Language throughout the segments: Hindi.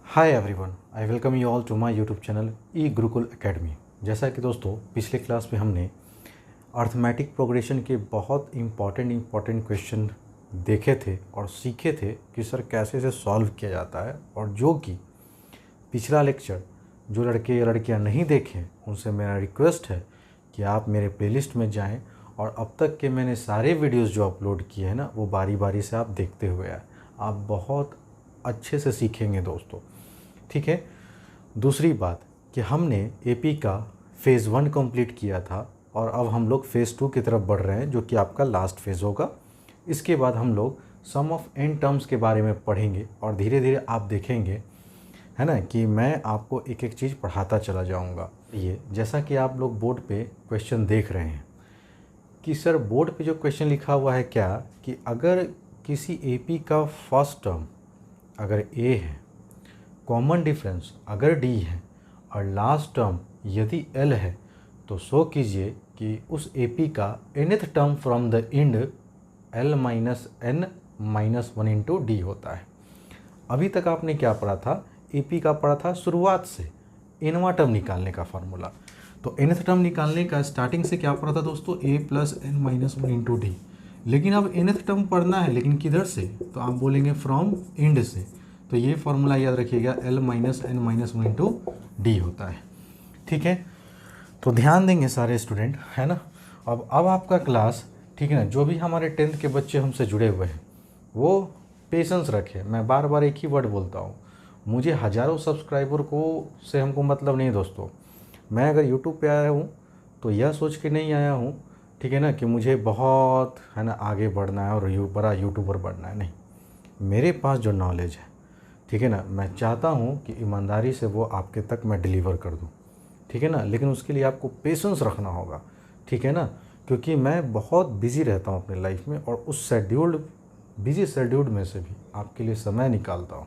Hi everyone, I welcome you all to my YouTube channel E Gurukul academy. जैसा कि दोस्तों पिछले क्लास में हमने अर्थमेटिक प्रोग्रेशन के बहुत इम्पॉर्टेंट क्वेश्चन देखे थे और सीखे थे कि सर कैसे इसे सॉल्व किया जाता है, और जो कि पिछला लेक्चर जो लड़के या लड़कियां नहीं देखें उनसे मेरा रिक्वेस्ट है कि आप मेरे प्लेलिस्ट में जाएं और अब तक के मैंने सारे वीडियोस जो अपलोड किए हैं ना वो बारी बारी से आप देखते हुए आए। आप बहुत अच्छे से सीखेंगे दोस्तों, ठीक है। दूसरी बात कि हमने एपी का फ़ेज़ 1 कंप्लीट किया था और अब हम लोग फ़ेज़ 2 की तरफ बढ़ रहे हैं, जो कि आपका लास्ट फेज़ होगा। इसके बाद हम लोग सम ऑफ एन टर्म्स के बारे में पढ़ेंगे और धीरे धीरे आप देखेंगे, है ना, कि मैं आपको एक एक चीज़ पढ़ाता चला जाऊंगा। ये जैसा कि आप लोग बोर्ड पे क्वेश्चन देख रहे हैं कि सर बोर्ड पे जो क्वेश्चन लिखा हुआ है क्या, कि अगर किसी एपी का फर्स्ट टर्म अगर ए है, कॉमन डिफरेंस अगर डी है और लास्ट टर्म यदि एल है, तो शो कीजिए कि उस एपी का nth term from the end L minus n minus 1 into D होता है। अभी तक आपने क्या पढ़ा था, एपी का पढ़ा था शुरुआत से nवां टर्म निकालने का फार्मूला। तो nth टर्म निकालने का स्टार्टिंग से क्या पढ़ा था दोस्तों, a plus N minus 1 into D. लेकिन अब nth टर्म पढ़ना है, लेकिन किधर से, तो आप बोलेंगे फ्रॉम इंड से। तो ये फार्मूला याद रखिएगा, L minus n minus 1 into D होता है, ठीक है। तो ध्यान देंगे सारे स्टूडेंट, है ना। अब आपका क्लास, ठीक है ना, जो भी हमारे 10th के बच्चे हमसे जुड़े हुए हैं वो पेशेंस रखें। मैं बार बार एक ही वर्ड बोलता हूँ, मुझे हज़ारों सब्सक्राइबर को से हमको मतलब नहीं दोस्तों। मैं अगर यूट्यूब पे आया हूँ तो यह सोच के नहीं आया हूँ, ठीक है ना, कि मुझे बहुत, है ना, आगे बढ़ना है और बड़ा यूट्यूबर बनना है। नहीं, मेरे पास जो नॉलेज है, ठीक है ना, मैं चाहता हूँ कि ईमानदारी से वो आपके तक मैं डिलीवर कर दूँ, ठीक है ना। लेकिन उसके लिए आपको पेशेंस रखना होगा, ठीक है ना, क्योंकि मैं बहुत बिज़ी रहता हूँ अपने लाइफ में और उस बिज़ी शेड्यूल्ड में से भी आपके लिए समय निकालता हूँ,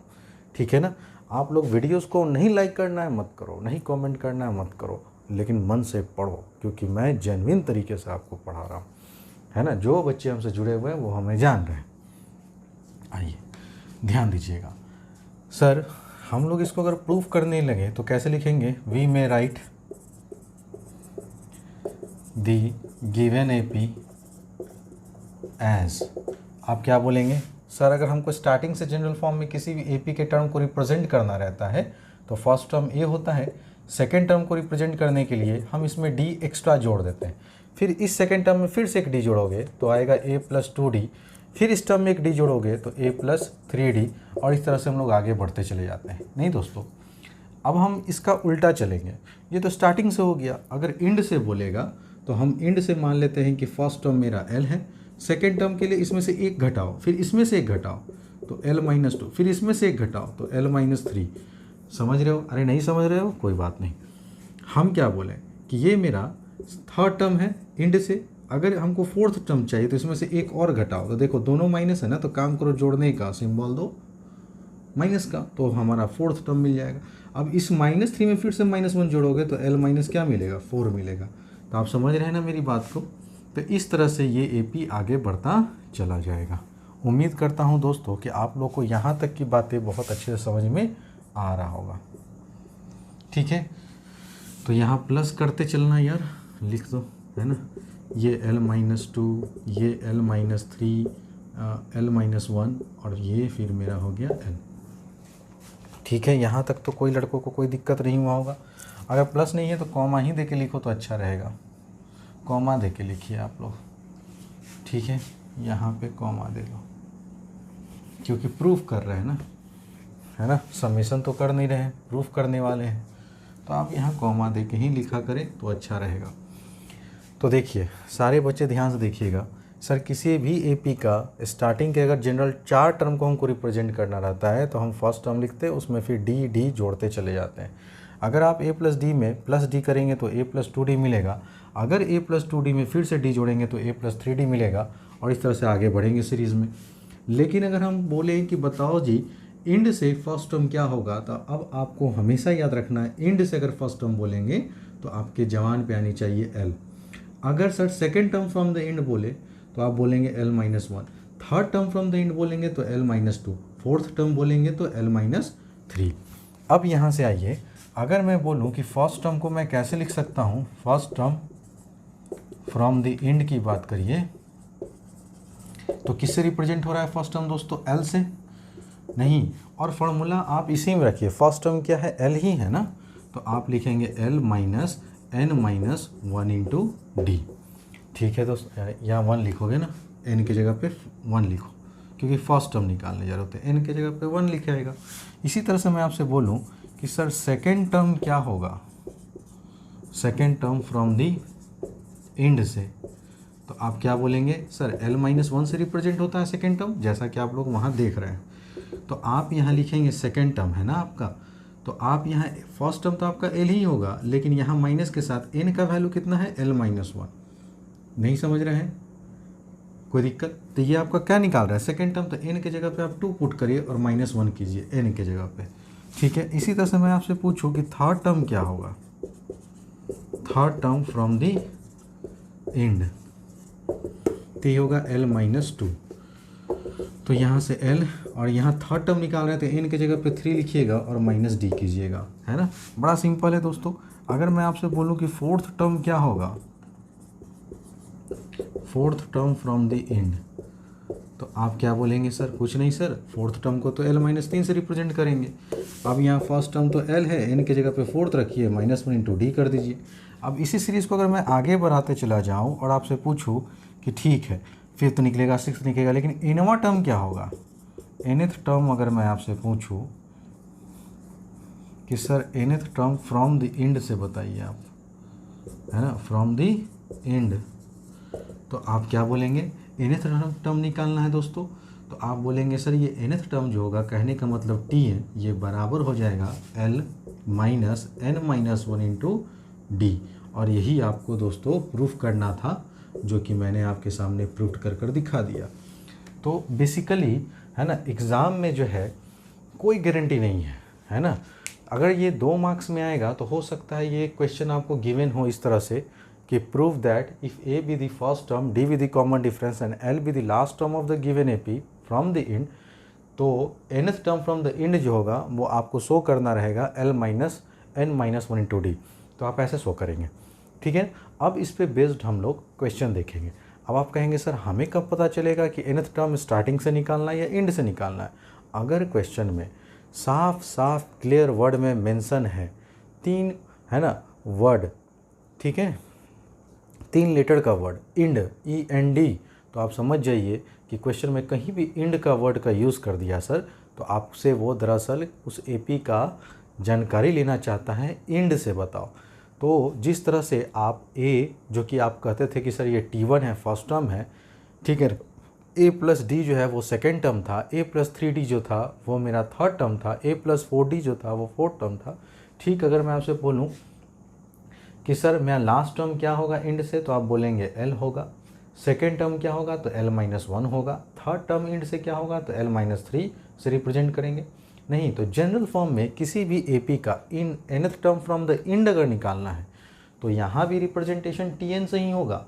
ठीक है ना। आप लोग वीडियोस को नहीं लाइक करना है मत करो, नहीं कमेंट करना है मत करो, लेकिन मन से पढ़ो, क्योंकि मैं जेन्युइन तरीके से आपको पढ़ा रहा हूँ, है ना। जो बच्चे हमसे जुड़े हुए हैं वो हमें जान रहे हैं। आइए ध्यान दीजिएगा। सर हम लोग इसको अगर प्रूफ करने लगे तो कैसे लिखेंगे, we may write the given AP as, आप क्या बोलेंगे सर, अगर हमको स्टार्टिंग से जनरल फॉर्म में किसी भी एपी के टर्म को रिप्रेजेंट करना रहता है तो फर्स्ट टर्म ए होता है। सेकेंड टर्म को रिप्रेजेंट करने के लिए हम इसमें डी एक्स्ट्रा जोड़ देते हैं, फिर इस सेकेंड टर्म में फिर से एक डी जोड़ोगे तो आएगा ए प्लस 2d, फिर इस टर्म में एक डी जोड़ोगे तो a प्लस 3d, और इस तरह से हम लोग आगे बढ़ते चले जाते हैं। नहीं दोस्तों, अब हम इसका उल्टा चलेंगे। ये तो स्टार्टिंग से हो गया, अगर इंड से बोलेगा तो हम इंड से मान लेते हैं कि फर्स्ट टर्म मेरा l है, सेकेंड टर्म के लिए इसमें से एक घटाओ, फिर इसमें से एक घटाओ तो l माइनस 2, फिर इसमें से एक घटाओ तो l माइनस 3। समझ रहे हो? अरे नहीं समझ रहे हो, कोई बात नहीं। हम क्या बोलें कि ये मेरा थर्ड टर्म है इंड से, अगर हमको फोर्थ टर्म चाहिए तो इसमें से एक और घटाओ, तो देखो दोनों माइनस है ना, तो काम करो जोड़ने का, सिंबल दो माइनस का, तो हमारा फोर्थ टर्म मिल जाएगा। अब इस -3 में फिर से -1 जोड़ोगे तो l माइनस क्या मिलेगा, 4 मिलेगा। तो आप समझ रहे हैं ना मेरी बात को। तो इस तरह से ये एपी आगे बढ़ता चला जाएगा। उम्मीद करता हूँ दोस्तों कि आप लोग को यहाँ तक की बातें बहुत अच्छे से समझ में आ रहा होगा, ठीक है। तो यहाँ प्लस करते चलना यार, लिख दो, है ना। ये l माइनस 2, ये l माइनस 3, l माइनस 1, और ये फिर मेरा हो गया l, ठीक है। यहाँ तक तो कोई लड़कों को कोई दिक्कत नहीं हुआ होगा। अगर प्लस नहीं है तो कॉमा ही दे के लिखो तो अच्छा रहेगा, कॉमा दे के लिखिए आप लोग, ठीक है। यहाँ पे कॉमा दे लो, क्योंकि प्रूफ कर रहे हैं ना, है ना, समेशन तो कर नहीं रहे हैं, प्रूफ करने वाले हैं, तो आप यहाँ कॉमा दे के ही लिखा करें तो अच्छा रहेगा। तो देखिए सारे बच्चे ध्यान से देखिएगा, सर किसी भी एपी का स्टार्टिंग के अगर जनरल 4 टर्म को हमको रिप्रेजेंट करना रहता है तो हम फर्स्ट टर्म लिखते हैं, उसमें फिर डी जोड़ते चले जाते हैं। अगर आप a प्लस डी में प्लस डी करेंगे तो a प्लस 2d मिलेगा, अगर a प्लस 2d में फिर से d जोड़ेंगे तो a प्लस 3d मिलेगा, और इस तरह से आगे बढ़ेंगे सीरीज़ में। लेकिन अगर हम बोलें कि बताओ जी इंड से फर्स्ट टर्म क्या होगा, तो अब आपको हमेशा याद रखना है, इंड से अगर फर्स्ट टर्म बोलेंगे तो आपके जवान पे आनी चाहिए l। अगर sir second term from the end बोले तो आप बोलेंगे l minus 1, third term from the end बोलेंगे तो l माइनस 2, फोर्थ टर्म बोलेंगे तो l माइनस 3। अब यहाँ से आइए, अगर मैं बोलूँ कि फर्स्ट टर्म को मैं कैसे लिख सकता हूँ, first term from the and की बात करिए तो किससे रिप्रेजेंट हो रहा है फर्स्ट टर्म दोस्तों, एल से? नहीं, और फॉर्मूला आप इसी में रखिए, फर्स्ट टर्म क्या है, एल ही है ना, तो आप लिखेंगे L minus n minus 1 into D. ठीक है दोस्तों, यहाँ 1 लिखोगे ना, एन की जगह पे 1 लिखो, क्योंकि फर्स्ट टर्म निकालने जा रहे होते हैं, एन की जगह पे 1 लिखे आएगा। इसी तरह से मैं आपसे बोलूँ कि सर सेकेंड टर्म क्या होगा, second term from the and से, तो आप क्या बोलेंगे, सर एल माइनस 1 से रिप्रेजेंट होता है सेकेंड टर्म, जैसा कि आप लोग वहाँ देख रहे हैं। तो आप यहाँ लिखेंगे सेकेंड टर्म है ना आपका, तो आप यहाँ फर्स्ट टर्म तो आपका एल ही होगा, लेकिन यहाँ माइनस के साथ एन का वैल्यू कितना है, एल माइनस 1। नहीं समझ रहे हैं, कोई दिक्कत? तो ये आपका क्या निकाल रहा है, सेकेंड टर्म, तो एन के जगह पे आप 2 पुट करिए और -1 कीजिए एन के जगह पे। ठीक है, इसी तरह से मैं आपसे पूछूं कि थर्ड टर्म क्या होगा, third term from the and, तो ये होगा एल माइनस 2। तो यहाँ से एल और यहाँ थर्ड टर्म निकाल रहे थे, एन के जगह पे 3 लिखिएगा और माइनस डी कीजिएगा, है ना, बड़ा सिंपल है दोस्तों। अगर मैं आपसे बोलूँ कि फोर्थ टर्म क्या होगा, fourth term from the end, तो आप क्या बोलेंगे, सर कुछ नहीं सर, फोर्थ टर्म को तो एल माइनस 3 से रिप्रेजेंट करेंगे। अब यहाँ फर्स्ट टर्म तो एल है, एन के जगह पे फोर्थ रखिए, -1 इंटू डी कर दीजिए। अब इसी सीरीज़ को अगर मैं आगे बढ़ाते चला जाऊँ और आपसे पूछूँ कि ठीक है, फिफ्थ निकलेगा, सिक्स्थ निकलेगा, लेकिन एनवा टर्म क्या होगा, एनथ टर्म अगर मैं आपसे पूछूँ कि sir nth term from the and से बताइए आप, है ना, फ्रॉम द एंड, तो आप क्या बोलेंगे, एनथ टर्म निकालना है दोस्तों, तो आप बोलेंगे सर ये एनथ टर्म जो होगा, कहने का मतलब टी है, ये बराबर हो जाएगा L minus n minus 1 into D. और यही आपको दोस्तों प्रूफ करना था, जो कि मैंने आपके सामने प्रूफ कर दिखा दिया। तो बेसिकली है ना, एग्ज़ाम में जो है कोई गारंटी नहीं है ना, अगर ये 2 मार्क्स में आएगा तो हो सकता है ये क्वेश्चन आपको गिवन हो इस तरह से कि prove that if A be the first term, D be the common difference and L be the last term of the given A P from the end, तो nth term from the end जो होगा वो आपको शो करना रहेगा L minus n minus 1 into D, तो आप ऐसे शो करेंगे। ठीक है, अब इस पे बेस्ड हम लोग क्वेश्चन देखेंगे। अब आप कहेंगे सर हमें कब पता चलेगा कि nth टर्म स्टार्टिंग से निकालना है या एंड से निकालना है? अगर क्वेश्चन में साफ साफ क्लियर वर्ड में मेंशन है, 3 है ना वर्ड, ठीक है, 3 लेटर का वर्ड इंड, END, तो आप समझ जाइए कि क्वेश्चन में कहीं भी इंड का वर्ड का यूज़ कर दिया सर, तो आपसे वो दरअसल उस AP का जानकारी लेना चाहता है, इंड से बताओ। तो जिस तरह से आप A, जो कि आप कहते थे कि सर ये T1 है, फर्स्ट टर्म है, ठीक है, A प्लस डी जो है वो सेकेंड टर्म था, A प्लस 3D जो था वो मेरा थर्ड टर्म था, A प्लस 4D जो था वो फोर्थ टर्म था। ठीक, अगर मैं आपसे बोलूँ कि सर मेरा लास्ट टर्म क्या होगा इंड से, तो आप बोलेंगे L होगा, सेकेंड टर्म क्या होगा तो L माइनस 1 होगा, थर्ड टर्म इंड से क्या होगा तो L माइनस 3 से रिप्रेजेंट करेंगे। नहीं तो जनरल फॉर्म में किसी भी AP का इन nth term from the end अगर निकालना है तो यहाँ भी रिप्रेजेंटेशन TN से ही होगा,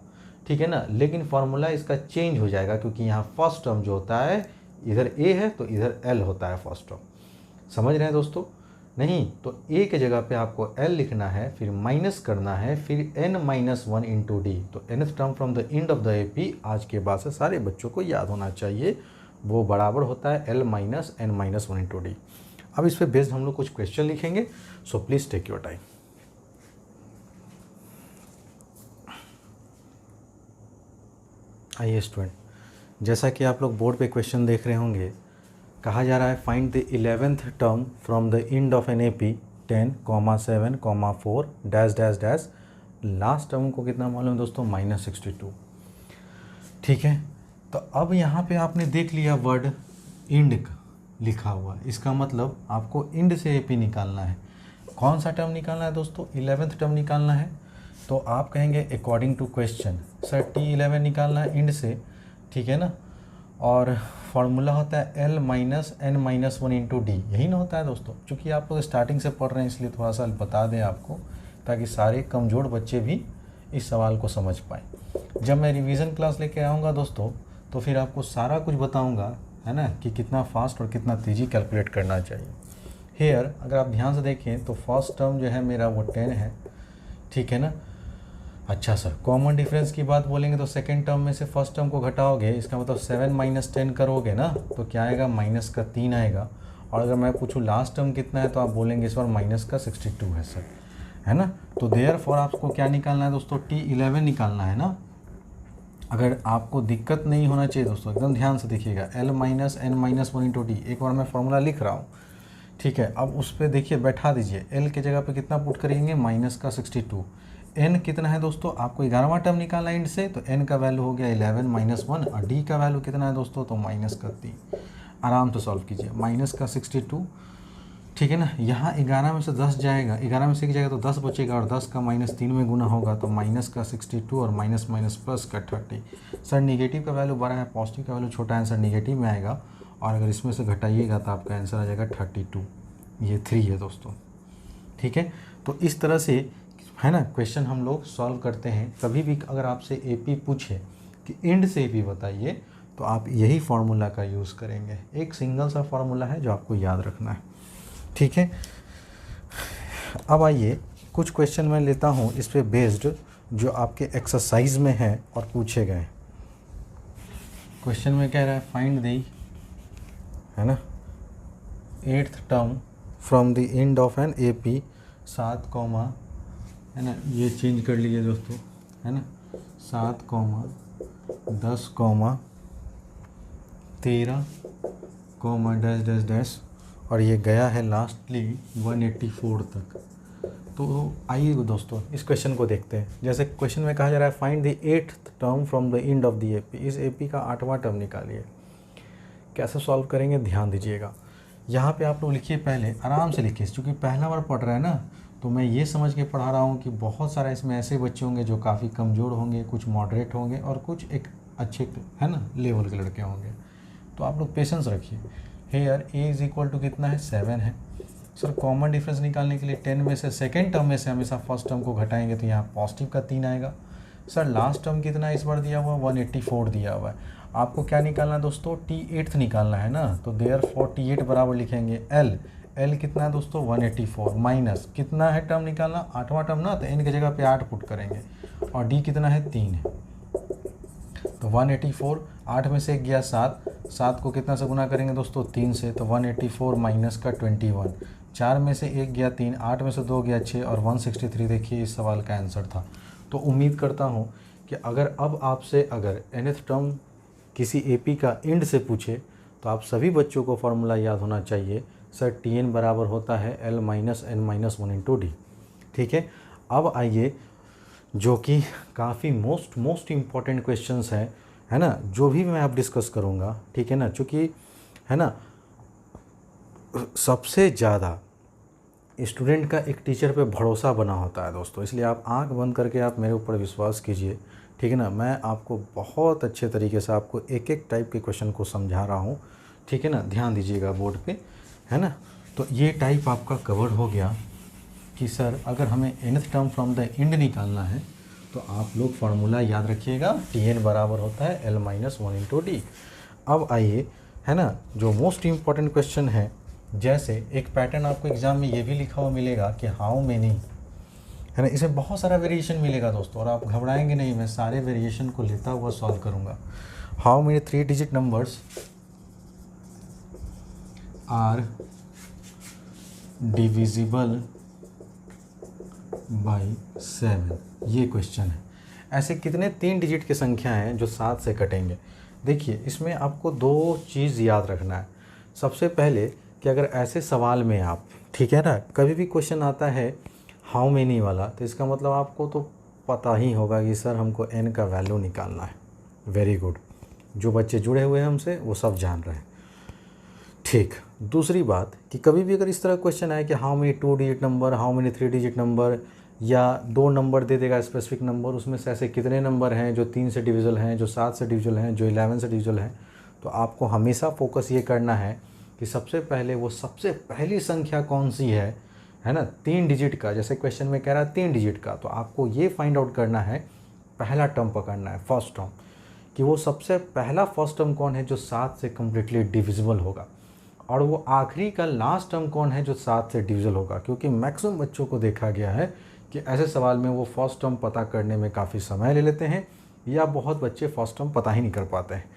ठीक है ना, लेकिन फार्मूला इसका चेंज हो जाएगा, क्योंकि यहाँ फर्स्ट टर्म जो होता है इधर A है तो इधर L होता है फर्स्ट टर्म। समझ रहे हैं दोस्तों? नहीं तो A के जगह पे आपको L लिखना है, फिर माइनस करना है, फिर n माइनस 1 इंटू डी, तो nth term from the end of the AP आज के बाद से सारे बच्चों को याद होना चाहिए, वो बराबर होता है L minus n minus 1 into D. अब इस पे बेस्ड हम लोग कुछ क्वेश्चन लिखेंगे, so please take your time. आइए स्टूडेंट, जैसा कि आप लोग बोर्ड पे क्वेश्चन देख रहे होंगे, कहा जा रहा है find the 11th term from the end of an AP 10, 7, 4 dash dash dash, last term को कितना मालूम है दोस्तों, -62। ठीक है, तो अब यहाँ पे आपने देख लिया वर्ड इंड लिखा हुआ, इसका मतलब आपको इंड से AP निकालना है। कौन सा टर्म निकालना है दोस्तों, 11th टर्म निकालना है। तो आप कहेंगे according to question sir T11 निकालना है इंड से, ठीक है ना, और फार्मूला होता है L minus n minus 1 into D, यही ना होता है दोस्तों। चूँकि आप लोग स्टार्टिंग से पढ़ रहे हैं इसलिए थोड़ा सा बता दें आपको, ताकि सारे कमज़ोर बच्चे भी इस सवाल को समझ पाएँ। जब मैं रिवीजन क्लास लेके आऊँगा दोस्तों, तो फिर आपको सारा कुछ बताऊँगा, है ना, कि कितना फास्ट और कितना तेज़ी कैलकुलेट करना चाहिए। हेयर अगर आप ध्यान से देखें तो फर्स्ट टर्म जो है मेरा वो 10 है, ठीक है ना। अच्छा सर, कॉमन डिफरेंस की बात बोलेंगे तो सेकेंड टर्म में से फर्स्ट टर्म को घटाओगे, इसका मतलब 7 माइनस 10 करोगे ना तो क्या आएगा, माइनस का 3 आएगा। और अगर मैं पूछूँ लास्ट टर्म कितना है तो आप बोलेंगे इस बार माइनस का 62 है सर, है ना। तो देयरफॉर आपको क्या निकालना है दोस्तों, T11 निकालना है ना। अगर आपको दिक्कत नहीं होना चाहिए दोस्तों, एकदम ध्यान से देखिएगा, L minus N minus 1 into T, एक बार मैं फॉर्मूला लिख रहा हूँ, ठीक है। अब उस पर देखिए बैठा दीजिए, L के जगह पे कितना पुट करेंगे, माइनस का 62। N कितना है दोस्तों, आपको 11वां टर्म निकालना है इंड से, तो N का वैल्यू हो गया 11 माइनस 1, और D का वैल्यू कितना है दोस्तों, तो माइनस का 3। आराम से सॉल्व कीजिए, माइनस का 62, ठीक है ना। यहाँ 11 में से 10 जाएगा, 11 में से 1 जाएगा तो 10 बचेगा, और 10 का माइनस 3 में गुना होगा तो माइनस का 62 और माइनस माइनस प्लस का 30। सर निगेटिव का वैल्यू बड़ा है, पॉजिटिव का वैल्यू छोटा है, सर निगेटिव में आएगा, और अगर इसमें से घटाइएगा तो आपका आंसर आ जाएगा 32। ये 3 है दोस्तों, ठीक है। तो इस तरह से है ना क्वेश्चन हम लोग सॉल्व करते हैं। कभी भी अगर आपसे एपी पूछे कि इंड से एपी बताइए तो आप यही फार्मूला का यूज़ करेंगे। एक सिंगल सा फार्मूला है जो आपको याद रखना है, ठीक है। अब आइए कुछ क्वेश्चन मैं लेता हूँ इस पे बेस्ड, जो आपके एक्सरसाइज में है और पूछे गए। क्वेश्चन में कह रहा है फाइंड दी, है ना, 8th term from the end of an AP 7 comma, है ना, ये चेंज कर लीजिए दोस्तों, है ना, 7 comma 10 comma 13 comma dash dash dash, और ये गया है लास्टली 184 तक। तो आइए दोस्तों इस क्वेश्चन को देखते हैं। जैसे क्वेश्चन में कहा जा रहा है find the 8th term from the end of the AP, इस एपी का 8वां टर्म निकालिए। कैसे सॉल्व करेंगे ध्यान दीजिएगा। यहाँ पे आप लोग लिखिए, पहले आराम से लिखिए, क्योंकि पहला बार पढ़ रहा है ना, तो मैं ये समझ के पढ़ा रहा हूँ कि बहुत सारा इसमें ऐसे बच्चे होंगे जो काफ़ी कमज़ोर होंगे, कुछ मॉडरेट होंगे और कुछ एक अच्छे, है ना, लेवल के लड़के होंगे। तो आप लोग पेशेंस रखिए। Here A is equal to कितना है, 7 है। सर कॉमन डिफरेंस निकालने के लिए 10 में से सेकेंड टर्म में से हमेशा फर्स्ट टर्म को घटाएंगे तो यहाँ पॉजिटिव का 3 आएगा। सर लास्ट टर्म कितना इस बार दिया हुआ, 184 दिया हुआ है। आपको क्या निकालना है दोस्तों, T8 निकालना है ना, तो देयरफॉर T8 बराबर लिखेंगे L कितना है दोस्तों, 184 माइनस कितना है टर्म निकालना, 8वां टर्म ना, तो N की जगह पे 8 पुट करेंगे, और D कितना है, 3 है। तो 184, 8 में से 1 गया 7 को कितना से गुना करेंगे दोस्तों, 3 से, तो 184 माइनस का 21, 4 में से 1 गया 3, 8 में से 2 गया 6, और 163 देखिए इस सवाल का आंसर था। तो उम्मीद करता हूँ कि अगर अब आपसे अगर nth टर्म किसी एपी का इंड से पूछे तो आप सभी बच्चों को फार्मूला याद होना चाहिए। सर Tn बराबर होता है L minus N minus 1 into D, ठीक है। अब आइए जो कि काफ़ी मोस्ट इम्पॉर्टेंट क्वेश्चंस हैं, है ना, जो भी मैं अब डिस्कस करूँगा, ठीक है ना, चूँकि है ना सबसे ज़्यादा स्टूडेंट का एक टीचर पे भरोसा बना होता है दोस्तों, इसलिए आप आंख बंद करके आप मेरे ऊपर विश्वास कीजिए, ठीक है ना। मैं आपको बहुत अच्छे तरीके से आपको एक एक टाइप के क्वेश्चन को समझा रहा हूँ, ठीक है ना। ध्यान दीजिएगा बोर्ड पे, है ना। तो ये टाइप आपका कवर हो गया कि सर अगर हमें nth term from the and निकालना है तो आप लोग फार्मूला याद रखिएगा, Tn बराबर होता है L माइनस 1 इंटू डी। अब आइए, है ना, जो मोस्ट इम्पॉर्टेंट क्वेश्चन है, जैसे एक पैटर्न आपको एग्जाम में ये भी लिखा हुआ मिलेगा कि हाउ मेनी, है ना, इसमें बहुत सारा वेरिएशन मिलेगा दोस्तों, और आप घबराएंगे नहीं, मैं सारे वेरिएशन को लेता हुआ सॉल्व करूँगा। How many 3 digit numbers are divisible by 7, ये क्वेश्चन है। ऐसे कितने 3 डिजिट की संख्या हैं जो 7 से कटेंगे। देखिए इसमें आपको 2 चीज़ याद रखना है। सबसे पहले कि अगर ऐसे सवाल में आप, ठीक है ना, कभी भी क्वेश्चन आता है हाउ मेनी वाला, तो इसका मतलब आपको तो पता ही होगा कि सर हमको n का वैल्यू निकालना है। वेरी गुड, जो बच्चे जुड़े हुए हैं हमसे वो सब जान रहे हैं, ठीक। दूसरी बात कि कभी भी अगर इस तरह क्वेश्चन आए कि how many 2 digit number, how many 3 digit number, या 2 नंबर दे देगा स्पेसिफिक नंबर, उसमें से ऐसे कितने नंबर हैं जो 3 से डिविजल हैं, जो 7 से डिविजल हैं, जो 11 से डिविजल हैं, तो आपको हमेशा फोकस ये करना है कि सबसे पहले वो सबसे पहली संख्या कौन सी है ना, 3 डिजिट का, जैसे क्वेश्चन में कह रहा है 3 डिजिट का, तो आपको ये फाइंड आउट करना है, पहला टर्म पकड़ना है, फर्स्ट टर्म, कि वो सबसे पहला फर्स्ट टर्म कौन है जो 7 से कम्प्लीटली डिविजिबल होगा। और वो आखिरी का लास्ट टर्म कौन है जो 7 से डिविजल होगा, क्योंकि मैक्सिमम बच्चों को देखा गया है कि ऐसे सवाल में वो फर्स्ट टर्म पता करने में काफ़ी समय ले लेते हैं या बहुत बच्चे फर्स्ट टर्म पता ही नहीं कर पाते हैं।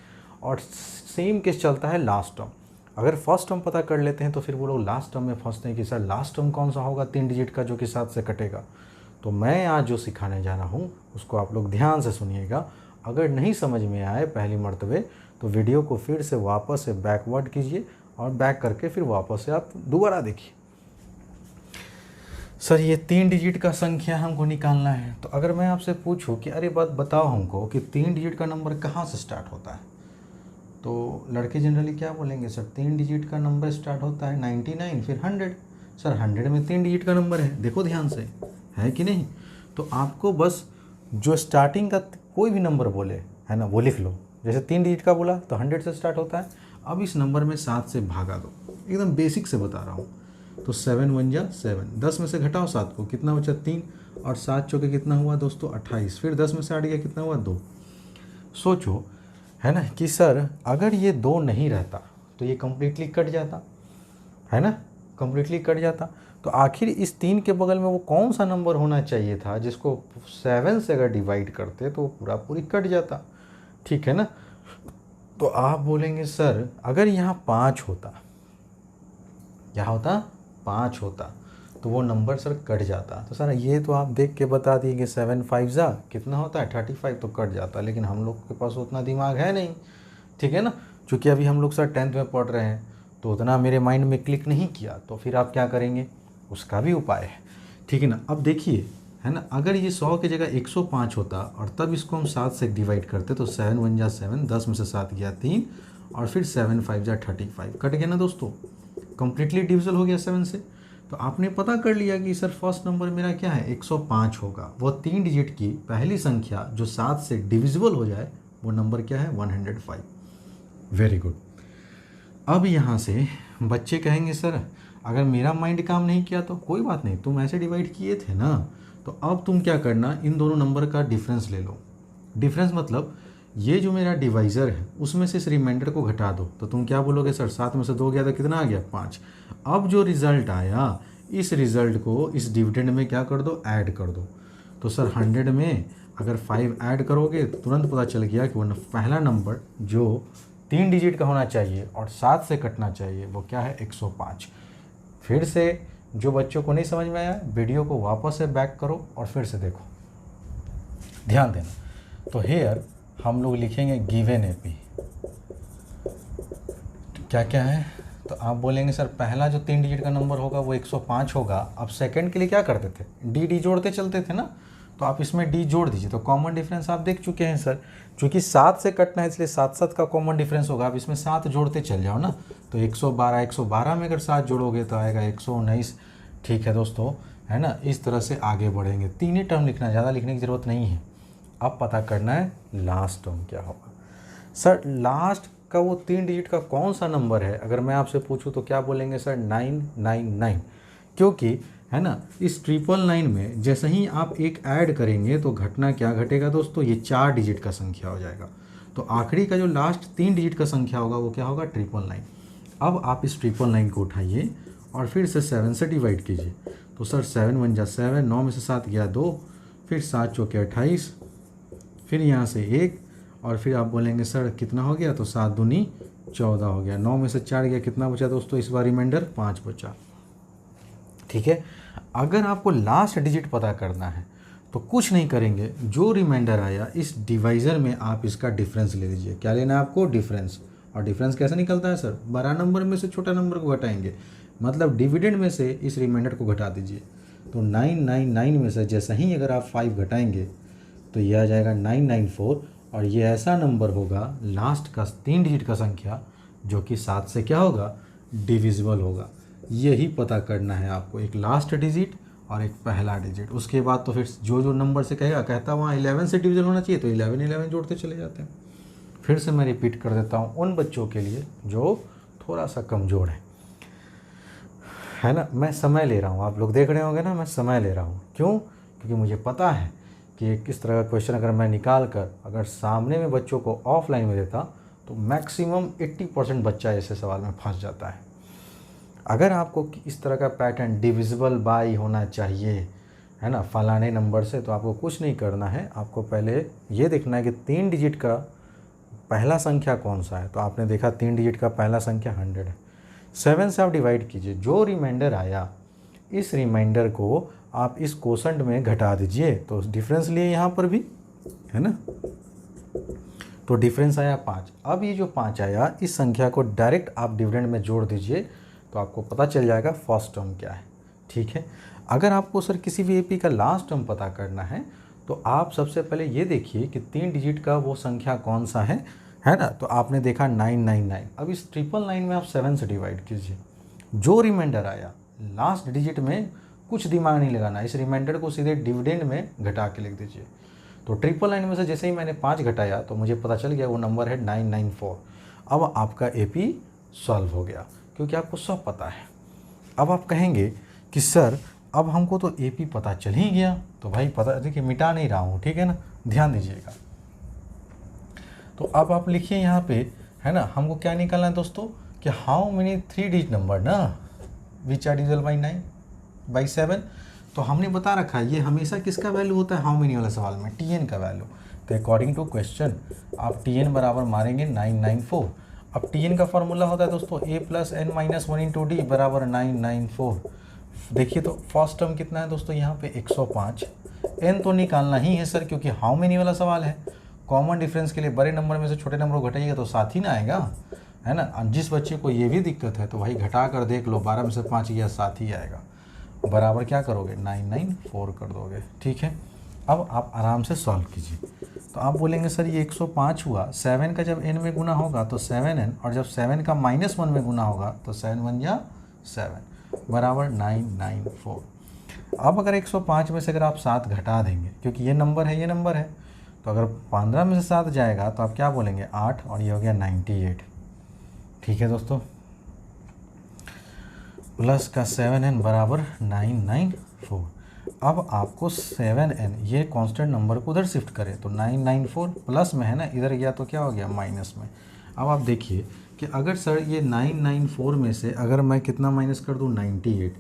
और सेम केस चलता है लास्ट टर्म। अगर फर्स्ट टर्म पता कर लेते हैं तो फिर वो लोग लास्ट टर्म में फंसते हैं कि सर लास्ट टर्म कौन सा होगा 3 डिजिट का जो कि 7 से कटेगा। तो मैं आज जो सिखाने जा रहा हूँ उसको आप लोग ध्यान से सुनिएगा। अगर नहीं समझ में आए पहली मर्तबे तो वीडियो को फिर से वापस से बैकवर्ड कीजिए और बैक करके फिर वापस से आप दोबारा देखिए। सर ये 3 डिजिट का संख्या हमको निकालना है, तो अगर मैं आपसे पूछूं कि अरे बात बताओ हमको कि 3 डिजिट का नंबर कहाँ से स्टार्ट होता है, तो लड़के जनरली क्या बोलेंगे, सर 3 डिजिट का नंबर स्टार्ट होता है 99 फिर 100। सर 100 में 3 डिजिट का नंबर है, देखो ध्यान से, है कि नहीं। तो आपको बस जो स्टार्टिंग का कोई भी नंबर बोले है ना वो लिख लो। जैसे 3 डिजिट का बोला तो 100 से स्टार्ट होता है। अब इस नंबर में 7 से भागा दो, एकदम बेसिक से बता रहा हूँ। तो 7 1 जा 7, 10 में से घटाओ 7 को, कितना बचा 3, और 7 चौके कितना हुआ दोस्तों 28, फिर 10 में से 8 गया कितना हुआ 2। सोचो है ना कि सर अगर ये 2 नहीं रहता तो ये कम्प्लीटली कट जाता, है ना, कम्प्लीटली कट जाता। तो आखिर इस 3 के बगल में वो कौन सा नंबर होना चाहिए था जिसको 7 से अगर डिवाइड करते तो पूरा पूरी कट जाता, ठीक है ना। तो आप बोलेंगे सर अगर यहाँ 5 होता, क्या होता 5 होता तो वो नंबर सर कट जाता। तो सर ये तो आप देख के बता दिए कि 7 5 जा कितना होता है 35, तो कट जाता। लेकिन हम लोग के पास उतना दिमाग है नहीं, ठीक है ना, क्योंकि अभी हम लोग सर 10th में पढ़ रहे हैं तो उतना मेरे माइंड में क्लिक नहीं किया। तो फिर आप क्या करेंगे, उसका भी उपाय है, ठीक है ना। अब देखिए है ना, अगर ये 100 की जगह 105 होता और तब इसको हम 7 से डिवाइड करते तो 7 1 जा 7, 10 में से 7 गया 3, और फिर 7 5 जा 35, कट गया ना दोस्तों, कम्प्लीटली डिविजल हो गया 7 से। तो आपने पता कर लिया कि सर फर्स्ट नंबर मेरा क्या है 105 होगा। वो 3 डिजिट की पहली संख्या जो 7 से डिविजिबल हो जाए वो नंबर क्या है 105। Very good. अब यहाँ से बच्चे कहेंगे सर अगर मेरा माइंड काम नहीं किया तो कोई बात नहीं, तुम ऐसे डिवाइड किए थे ना, तो अब तुम क्या करना, इन दोनों नंबर का डिफरेंस ले लो। डिफरेंस मतलब ये जो मेरा डिवाइज़र है उसमें से इस रिमाइंडर को घटा दो, तो तुम क्या बोलोगे सर 7 में से 2 गया तो कितना आ गया 5। अब जो रिज़ल्ट आया इस रिज़ल्ट को इस डिविडेंड में क्या कर दो, ऐड कर दो। तो सर 100 में अगर 5 ऐड करोगे तो तुरंत पता चल गया कि वो पहला नंबर जो 3 डिजिट का होना चाहिए और 7 से कटना चाहिए वो क्या है 105। फिर से जो बच्चों को नहीं समझ में आया वीडियो को वापस से बैक करो और फिर से देखो, ध्यान देना। तो हेयर हम लोग लिखेंगे गिवन एपी, क्या क्या है, तो आप बोलेंगे सर पहला जो 3 डिजिट का नंबर होगा वो 105 होगा। अब सेकंड के लिए क्या करते थे, डी जोड़ते चलते थे ना, तो आप इसमें डी जोड़ दीजिए। तो कॉमन डिफरेंस आप देख चुके हैं सर, चूँकि 7 से कटना है इसलिए 7 7 का कॉमन डिफरेंस होगा। आप इसमें 7 जोड़ते चल जाओ ना, तो 112 में अगर 7 जोड़ोगे तो आएगा 119। ठीक है दोस्तों, है ना, इस तरह से आगे बढ़ेंगे। 3 ही टर्म लिखना, ज़्यादा लिखने की ज़रूरत नहीं है। अब पता करना है लास्ट टर्म क्या होगा। सर लास्ट का वो 3 डिजिट का कौन सा नंबर है, अगर मैं आपसे पूछूं तो क्या बोलेंगे सर 999, क्योंकि है ना इस 999 में जैसे ही आप एक ऐड करेंगे तो घटना क्या घटेगा दोस्तों, ये 4 डिजिट का संख्या हो जाएगा। तो आखिरी का जो लास्ट 3 डिजिट का संख्या होगा वो क्या होगा 999। अब आप इस 999 को उठाइए और फिर से 7 से डिवाइड कीजिए। तो सर 7 1 जा 7, 9 में से 7 गया 2, फिर 7 चौके 28, फिर यहाँ से 1, और फिर आप बोलेंगे सर कितना हो गया, तो 7 दूनी 14 हो गया। 9 में से 4 गया, कितना बचा दोस्तों इस बार रिमाइंडर 5 बचा। ठीक है, अगर आपको लास्ट डिजिट पता करना है तो कुछ नहीं करेंगे, जो रिमाइंडर आया इस डिवाइज़र में आप इसका डिफरेंस ले लीजिए। क्या लेना है आपको, डिफरेंस। और डिफरेंस कैसे निकलता है सर, बड़ा नंबर में से छोटा नंबर को घटाएंगे, मतलब डिविडेंड में से इस रिमाइंडर को घटा दीजिए। तो 999 में से जैसे ही अगर आप 5 घटाएंगे तो ये आ जाएगा 994, और ये ऐसा नंबर होगा लास्ट का 3 डिजिट का संख्या जो कि 7 से क्या होगा डिविजिबल होगा। यही पता करना है आपको, एक लास्ट डिजिट और एक पहला डिजिट। उसके बाद तो फिर जो नंबर से कहेगा, कहता वहाँ 11 से डिविजन होना चाहिए तो 11 11 जोड़ते चले जाते हैं। फिर से मैं रिपीट कर देता हूँ उन बच्चों के लिए जो थोड़ा सा कमज़ोर है ना, मैं समय ले रहा हूँ, आप लोग देख रहे होंगे ना, मैं समय ले रहा हूँ। क्यों, क्योंकि मुझे पता है कि किस तरह का क्वेश्चन अगर मैं निकाल कर अगर सामने में बच्चों को ऑफलाइन में देता तो मैक्सिमम 80% बच्चा ऐसे सवाल में फंस जाता है। अगर आपको इस तरह का पैटर्न डिविजिबल बाय होना चाहिए, है ना, फलाने नंबर से, तो आपको कुछ नहीं करना है, आपको पहले ये देखना है कि 3 डिजिट का पहला संख्या कौन सा है। तो आपने देखा 3 डिजिट का पहला संख्या 100 है। 7 से आप डिवाइड कीजिए, जो रिमाइंडर आया इस रिमाइंडर को आप इस कोसेंट में घटा दीजिए, तो डिफरेंस लिए यहाँ पर भी, है ना, तो डिफरेंस आया 5। अब ये जो 5 आया इस संख्या को डायरेक्ट आप डिविडेंड में जोड़ दीजिए, तो आपको पता चल जाएगा फर्स्ट टर्म क्या है। ठीक है, अगर आपको सर किसी भी एपी का लास्ट टर्म पता करना है तो आप सबसे पहले ये देखिए कि 3 डिजिट का वो संख्या कौन सा है ना। तो आपने देखा 999, अब इस 999 में आप 7 से डिवाइड कीजिए, जो रिमाइंडर आया लास्ट डिजिट में कुछ दिमाग नहीं लगाना, इस रिमाइंडर को सीधे डिविडेंड में घटा के लिख दीजिए। तो 999 में से जैसे ही मैंने 5 घटाया तो मुझे पता चल गया वो नंबर है 994। अब आपका एपी सॉल्व हो गया, क्योंकि आपको सब पता है। अब आप कहेंगे कि सर अब हमको तो एपी पता चल ही गया, तो भाई पता, देखिए मिटा नहीं रहा हूँ, ठीक है ना, ध्यान दीजिएगा। तो अब आप लिखिए यहाँ पे, है ना, हमको क्या निकालना है दोस्तों कि हाउ मेनी 3 डिजिट नंबर ना which are divisible by 9 by 7। तो हमने बता रखा है ये हमेशा किसका वैल्यू होता है हाउ मेनी वाले सवाल में, टीएन का वैल्यू। तो अकॉर्डिंग टू क्वेश्चन आप टीएन बराबर मारेंगे 994। अब टीएन का फॉर्मूला होता है दोस्तों a plus N minus 1 into D बराबर 994। देखिए तो फर्स्ट टर्म कितना है दोस्तों यहाँ पे 105। एन तो निकालना ही है सर, क्योंकि हाउ मेनी वाला सवाल है। कॉमन डिफरेंस के लिए बड़े नंबर में से छोटे नंबर को घटाइएगा तो साथ ही ना आएगा, है ना। जिस बच्चे को ये भी दिक्कत है तो भाई घटा कर देख लो, 12 में से 5 गया, साथ ही आएगा, बराबर क्या करोगे 994 कर दोगे। ठीक है, अब आप आराम से सॉल्व कीजिए। तो आप बोलेंगे सर ये 105 हुआ, 7 का जब n में गुना होगा तो 7n, और जब 7 का -1 में गुना होगा तो 7 1 या 7 बराबर 994। अब अगर 105 में से अगर आप 7 घटा देंगे, क्योंकि ये नंबर है ये नंबर है, तो अगर 15 में से 7 जाएगा तो आप क्या बोलेंगे 8, और ये हो गया 98। ठीक है दोस्तों, प्लस का 7n बराबर 994। अब आपको 7n ये कांस्टेंट नंबर को उधर शिफ्ट करें तो 994 प्लस में है ना, इधर गया तो क्या हो गया माइनस में। अब आप देखिए कि अगर सर ये 994 में से अगर मैं कितना माइनस कर दूँ 98,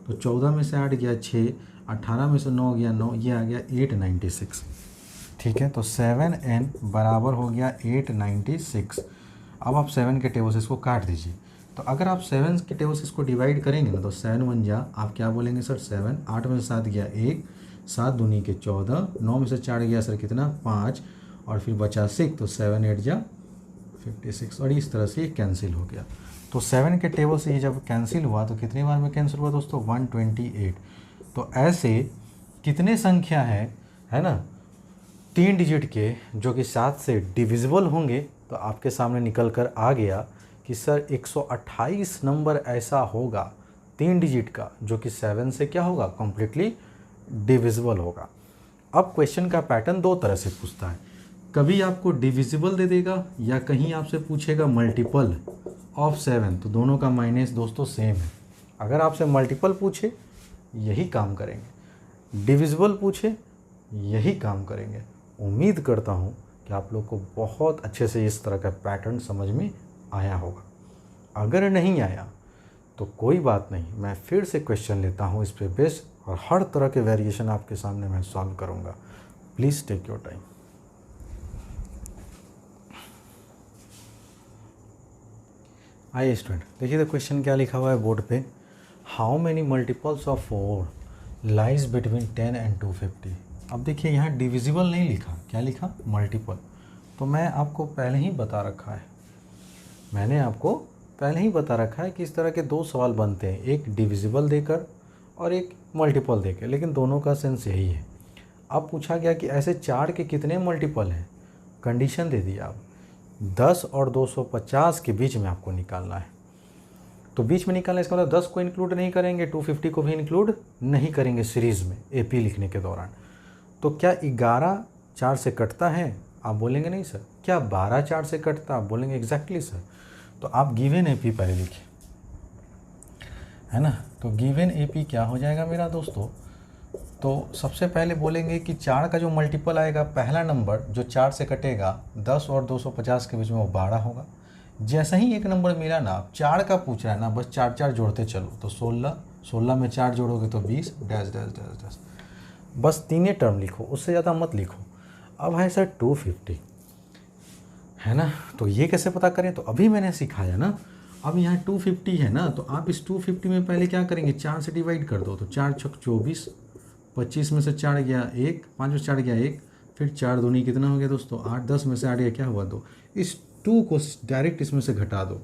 तो 14 में से 8 गया 6, 18 में से 9 गया 9, ये आ गया 896। ठीक है, तो 7n बराबर हो गया 896। अब आप 7 के टेबल से इसको काट दीजिए। तो अगर आप 7 के टेबल से इसको डिवाइड करेंगे ना तो 7 1 जा, आप क्या बोलेंगे सर 7, 8 में से 7 गया 1, 7 दूनी के 14, 9 में से 4 गया सर कितना 5, और फिर बचा 6, तो 7 8 जा 56, और इस तरह से ये कैंसिल हो गया। तो 7 के टेबल से ये जब कैंसिल हुआ तो कितनी बार में कैंसिल हुआ दोस्तों 128। तो ऐसे कितने संख्या है ना 3 डिजिट के जो कि 7 से डिविजिबल होंगे। तो आपके सामने निकल कर आ गया कि सर 128 नंबर ऐसा होगा 3 डिजिट का जो कि 7 से क्या होगा कम्प्लीटली डिविजिबल होगा। अब क्वेश्चन का पैटर्न दो तरह से पूछता है, कभी आपको डिविजिबल दे देगा या कहीं आपसे पूछेगा मल्टीपल ऑफ 7, तो दोनों का माइनस दोस्तों सेम है। अगर आपसे मल्टीपल पूछे यही काम करेंगे, डिविजिबल पूछे यही काम करेंगे। उम्मीद करता हूँ कि आप लोग को बहुत अच्छे से इस तरह का पैटर्न समझ में आया होगा। अगर नहीं आया तो कोई बात नहीं, मैं फिर से क्वेश्चन लेता हूँ इस पे बेस्ड, और हर तरह के वेरिएशन आपके सामने मैं सॉल्व करूँगा। Please take your time. आइए स्टूडेंट, देखिए तो क्वेश्चन क्या लिखा हुआ है बोर्ड पे, how many multiples of 4 lies between 10 and 250। अब देखिए यहाँ डिविजिबल नहीं लिखा, क्या लिखा मल्टीपल। तो मैं आपको पहले ही बता रखा है, मैंने आपको पहले ही बता रखा है कि इस तरह के दो सवाल बनते हैं, एक डिविजिबल देकर और एक मल्टीपल देकर, लेकिन दोनों का सेंस यही है। अब पूछा गया कि ऐसे 4 के कितने मल्टीपल हैं, कंडीशन दे दी आप 10 और 250 के बीच में आपको निकालना है। तो बीच में निकालना इसका मतलब 10 को इंक्लूड नहीं करेंगे, 250 को भी इंक्लूड नहीं करेंगे सीरीज़ में एपी लिखने के दौरान। तो क्या 11 4 से कटता है, आप बोलेंगे नहीं सर। क्या 12 4 से कटता, आप बोलेंगे एग्जैक्टली सर। तो आप गिवन एपी पहले लिखिए, है ना। तो गिवन एपी क्या हो जाएगा मेरा दोस्तों, तो सबसे पहले बोलेंगे कि 4 का जो मल्टीपल आएगा, पहला नंबर जो 4 से कटेगा 10 और 250 के बीच में वो 12 होगा, जैसे ही एक नंबर मिला ना, आप 4 का पूछ रहा है ना, बस 4 4 जोड़ते चलो, तो 16, 16 में 4 जोड़ोगे तो 20, डैश डैश डैश डैश, बस 3 टर्म लिखो, उससे ज़्यादा मत लिखो। अब है सर 250, है ना, तो ये कैसे पता करें, तो अभी मैंने सिखाया ना। अब यहाँ 250 है ना, तो आप इस 250 में पहले क्या करेंगे, 4 से डिवाइड कर दो, तो 4 छक 24, 25 में से 4 गया 1, 5 में से 4 गया 1, फिर 4 दूनी कितना हो गया दोस्तों 8, 10 में से 8 गया क्या हुआ 2, इस 2 को डायरेक्ट इसमें से घटा दो।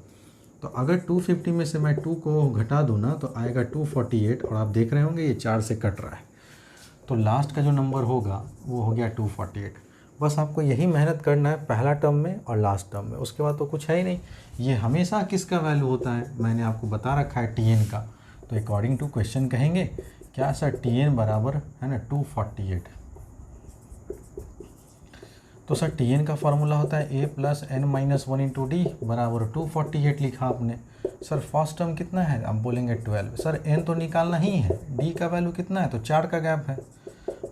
तो अगर 250 में से मैं 2 को घटा दूँ ना, तो आएगा 248, और आप देख रहे होंगे ये 4 से कट रहा है, तो लास्ट का जो नंबर होगा वो हो गया 248। बस आपको यही मेहनत करना है पहला टर्म में और लास्ट टर्म में, उसके बाद तो कुछ है ही नहीं। ये हमेशा किसका वैल्यू होता है, मैंने आपको बता रखा है टी एन का। तो अकॉर्डिंग टू क्वेश्चन कहेंगे क्या सर, टी एन बराबर है ना 248। तो सर टी एन का फॉर्मूला होता है A plus N minus 1 into D बराबर 248 लिखा आपने। सर फर्स्ट टर्म कितना है, आप बोलेंगे 12। सर एन तो निकालना ही है, डी का वैल्यू कितना है, तो 4 का गैप है,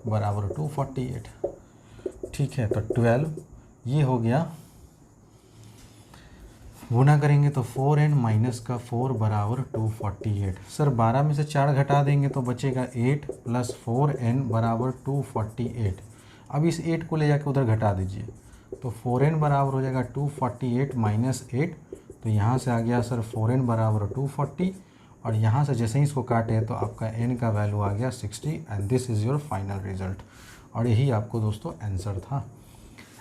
बराबर 248। ठीक है, तो 12 ये हो गया, गुना करेंगे तो 4n माइनस का 4 बराबर 248। सर 12 में से 4 घटा देंगे तो बचेगा 8 प्लस 4n बराबर 248। अब इस 8 को ले जाके उधर घटा दीजिए, तो 4n बराबर हो जाएगा 248 माइनस 8, तो यहाँ से आ गया सर 4n बराबर 240, और यहाँ से जैसे ही इसको काटे तो आपका n का वैल्यू आ गया 60, and this is your final result. और यही आपको दोस्तों आंसर था,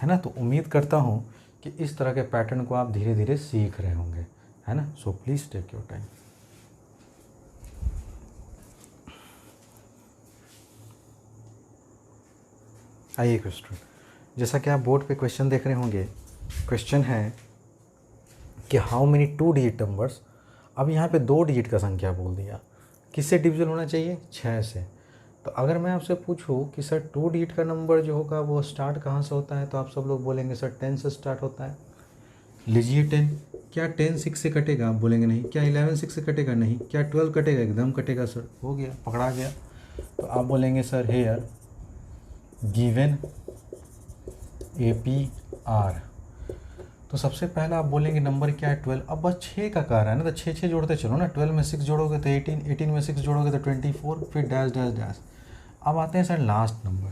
है ना। तो उम्मीद करता हूँ कि इस तरह के पैटर्न को आप धीरे धीरे सीख रहे होंगे, है ना। So please take your time. आइए क्वेश्चन, जैसा कि आप बोर्ड पे क्वेश्चन देख रहे होंगे, क्वेश्चन है कि हाउ मेनी 2 डिजिट नंबर्स। अब यहाँ पे 2 डिजिट का संख्या बोल दिया, किससे डिविजन होना चाहिए, 6 से। तो अगर मैं आपसे पूछूं कि सर 2 डिजिट का नंबर जो होगा वो स्टार्ट कहाँ से होता है, तो आप सब लोग बोलेंगे सर 10 से स्टार्ट होता है। लीजिए 10, क्या 10 6 से कटेगा, आप बोलेंगे नहीं। क्या 11 6 से कटेगा, नहीं। क्या 12 कटेगा, एकदम कटेगा सर, हो गया, पकड़ा गया। तो आप बोलेंगे सर हेयर गिवन APR। तो सबसे पहला आप बोलेंगे नंबर क्या है, 12। अब बस 6 का कह रहा है ना, तो 6 6 जोड़ते चलो ना, 12 में 6 जोड़ोगे तो 18, 18 में 6 जोड़ोगे तो 24, फिर डैश डैश डैश। अब आते हैं sir last number.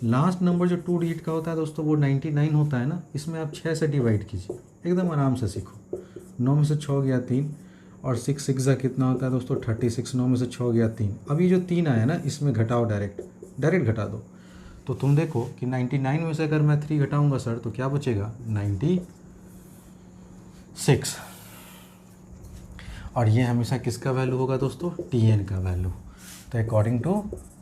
Last number जो 2 डिजिट का होता है दोस्तों वो 99 होता है ना, इसमें आप 6 से डिवाइड कीजिए, एकदम आराम से सीखो। 9 में से 6 गया 3, और 6 6 कितना होता है दोस्तों 36, 9 में से 6 गया 3। अब ये जो 3 आया ना, इसमें घटाओ, डायरेक्ट घटा दो। तो तुम देखो कि 99 में से अगर मैं 3 घटाऊंगा सर तो क्या बचेगा, 96। और ये हमेशा किसका वैल्यू होगा दोस्तों, TN का वैल्यू। तो अकॉर्डिंग टू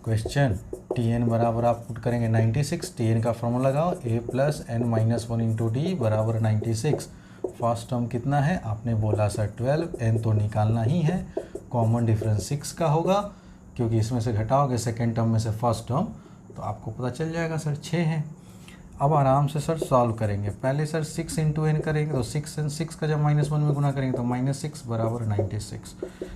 क्वेश्चन TN बराबर आप पुट करेंगे 96, TN का फॉर्मूला लगाओ, A plus N minus 1 into D बराबर 96। फर्स्ट टर्म कितना है, आपने बोला सर 12, n तो निकालना ही है, कॉमन डिफरेंस 6 का होगा, क्योंकि इसमें से घटाओगे सेकेंड टर्म में से फर्स्ट टर्म, तो आपको पता चल जाएगा सर 6 है। अब आराम से सर सॉल्व करेंगे। पहले सर 6 इंटू एन करेंगे, तो 6 एन 6 का जब -1 में गुना करेंगे तो -6 बराबर 96।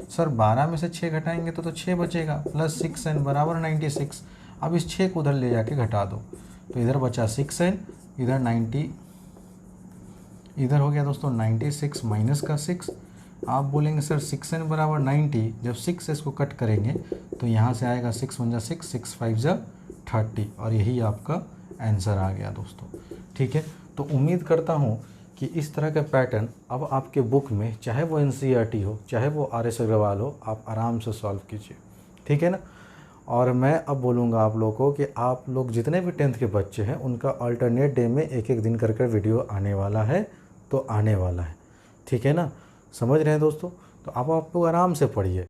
सर 12 में से 6 घटाएंगे तो 6 बचेगा, प्लस 6n बराबर 96। अब इस 6 को उधर ले जाके घटा दो, तो इधर बचा 6n, इधर 90, इधर हो गया दोस्तों 96 माइनस का 6। आप बोलेंगे सर 6n बराबर 90, जब 6 इसको कट करेंगे तो यहाँ से आएगा 6 1 6, 6 5 30, और यही आपका आंसर आ गया दोस्तों। ठीक है, तो उम्मीद करता हूँ कि इस तरह का पैटर्न अब आपके बुक में, चाहे वो NCERT हो, चाहे वो RS अग्रवाल हो, आप आराम से सॉल्व कीजिए, ठीक है ना। और मैं अब बोलूँगा आप लोगों को कि आप लोग जितने भी 10th के बच्चे हैं उनका अल्टरनेट डे में एक एक दिन कर वीडियो आने वाला है, तो आने वाला है, ठीक है ना, समझ रहे हैं दोस्तों। तो अब आप लोग आराम से पढ़िए।